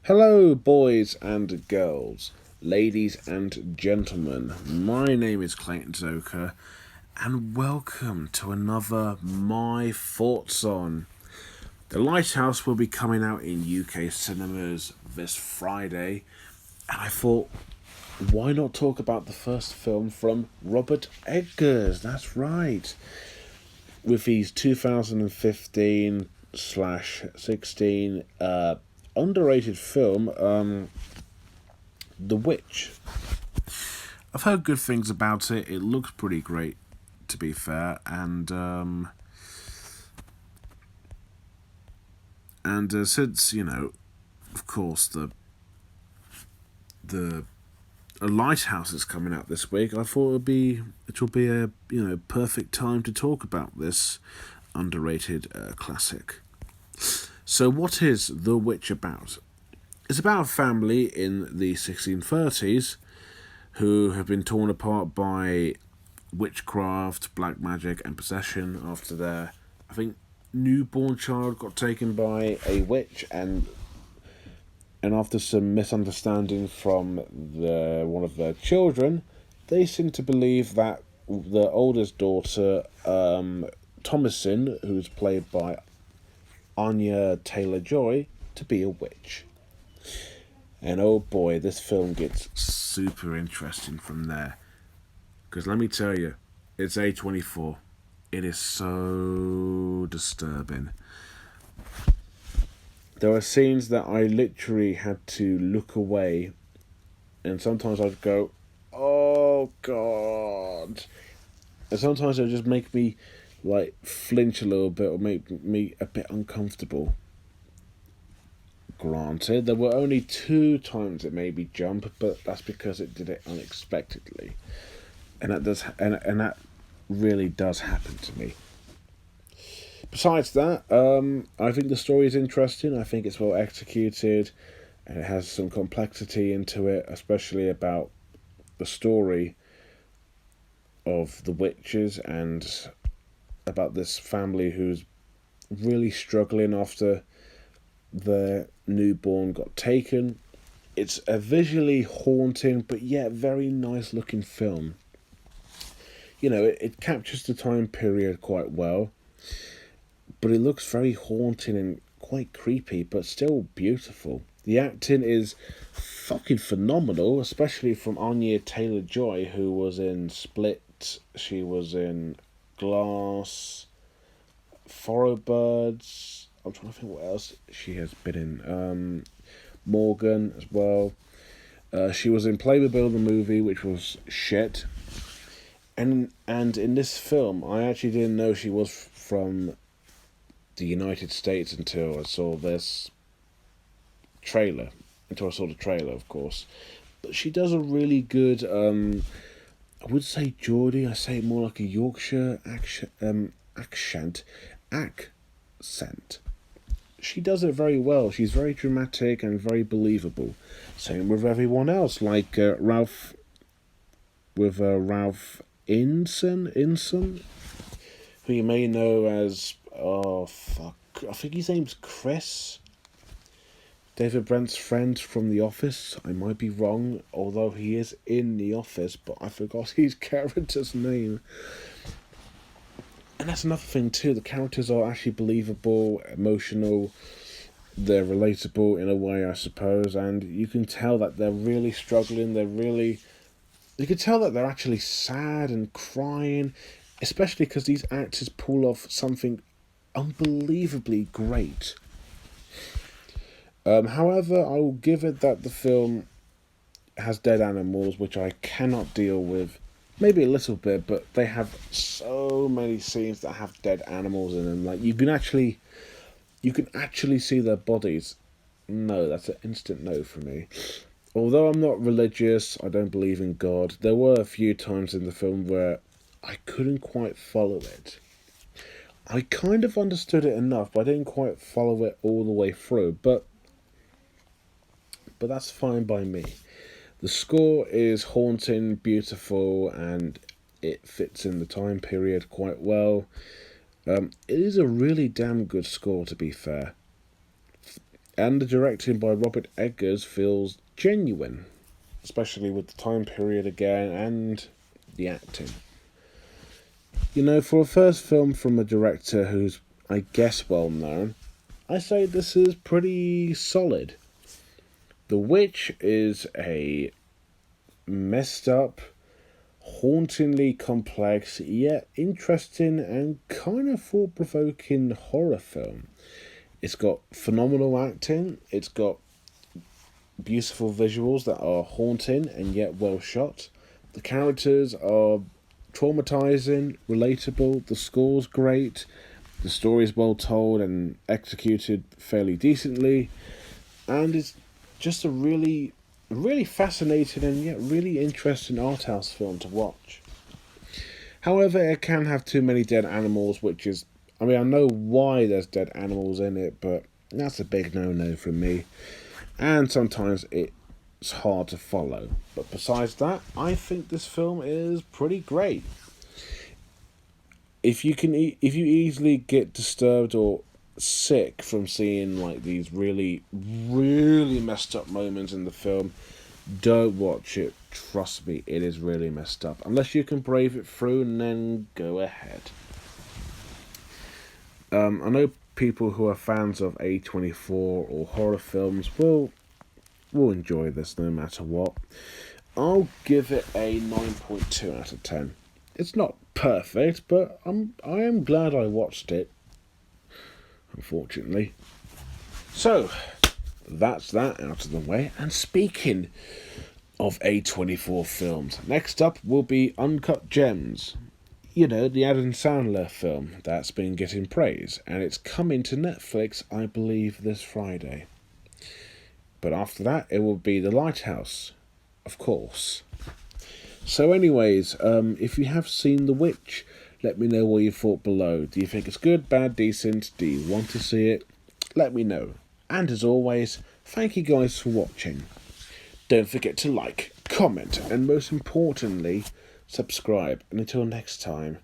Hello, boys and girls, ladies and gentlemen. My name is Clayton Zoka, and welcome to another My Thoughts On. The Lighthouse will be coming out in UK cinemas this Friday, and I thought, why not talk about the first film from Robert Eggers? That's right. With his 2015/16 underrated film, The Witch. I've heard good things about it. It looks pretty great, to be fair, and since of course, the a Lighthouse is coming out this week, I thought it will be a perfect time to talk about this underrated classic. So, what is The Witch about? It's about a family in the 1630s who have been torn apart by witchcraft, black magic, and possession after their, I think, newborn child got taken by a witch, and after some misunderstanding from one of their children, they seem to believe that the oldest daughter, Thomasin, who's played by Anya Taylor-Joy, to be a witch. And oh boy, this film gets super interesting from there. Because let me tell you, it's A24. It is so disturbing. There are scenes that I literally had to look away, and sometimes I'd go, oh god. And sometimes it would just make me flinch a little bit or make me a bit uncomfortable. Granted, there were only 2 times it made me jump, but that's because it did it unexpectedly. And that really does happen to me. Besides that, I think the story is interesting. I think it's well executed, and it has some complexity into it, especially about the story of the witches and about this family who's really struggling after their newborn got taken. It's a visually haunting but yet very nice looking film. It captures the time period quite well, but it looks very haunting and quite creepy, but still beautiful. The acting is fucking phenomenal, especially from Anya Taylor-Joy, who was in Split. She was in Glass, Thoroughbreds. I'm trying to think what else she has been in. Morgan as well. She was in Playmobil the movie, which was shit. And in this film, I actually didn't know she was from the United States until I saw this trailer. Until I saw the trailer, of course. But she does a really good, I would say Geordie, I say more like a Yorkshire accent. She does it very well. She's very dramatic and very believable. Same with everyone else, like Ralph Inson, who you may know as, I think his name's Chris. David Brent's friend from The Office. I might be wrong, although he is in The Office, but I forgot his character's name. And that's another thing too, the characters are actually believable, emotional, they're relatable in a way, I suppose, and you can tell that they're really struggling, you can tell that they're actually sad and crying, especially because these actors pull off something unbelievably great. However, I will give it that the film has dead animals, which I cannot deal with. Maybe a little bit, but they have so many scenes that have dead animals in them. Like you can actually see their bodies. No, that's an instant no for me. Although I'm not religious, I don't believe in God. There were a few times in the film where I couldn't quite follow it. I kind of understood it enough, but I didn't quite follow it all the way through. But that's fine by me. The score is haunting, beautiful, and it fits in the time period quite well. It is a really damn good score, to be fair. And the directing by Robert Eggers feels genuine, especially with the time period again and the acting. You know, for a first film from a director who's, I guess, well known, I say this is pretty solid. The Witch is a messed up, hauntingly complex, yet interesting and kind of thought-provoking horror film. It's got phenomenal acting, it's got beautiful visuals that are haunting and yet well shot. The characters are traumatizing, relatable, the score's great, the story's well told and executed fairly decently, and it's just a really fascinating and yet really interesting art house film to watch. However, it can have too many dead animals, which is, I mean, I know why there's dead animals in it, but that's a big no-no for me. And sometimes it's hard to follow. But besides that, I think this film is pretty great. If you easily get disturbed or sick from seeing like these really messed up moments in the film, don't watch it. Trust me, it is really messed up. Unless you can brave it through, and then go ahead. I know people who are fans of A24 or horror films will enjoy this no matter what. I'll give it a 9.2 out of 10. It's not perfect, but I am glad I watched it, unfortunately. So, that's that out of the way. And speaking of A24 films, next up will be Uncut Gems. You know, the Adam Sandler film that's been getting praise, and it's coming to Netflix, I believe, this Friday. But after that, it will be The Lighthouse, of course. So anyways, if you have seen The Witch, let me know what you thought below. Do you think it's good, bad, decent? Do you want to see it? Let me know. And as always, thank you guys for watching. Don't forget to like, comment, and most importantly, subscribe. And until next time,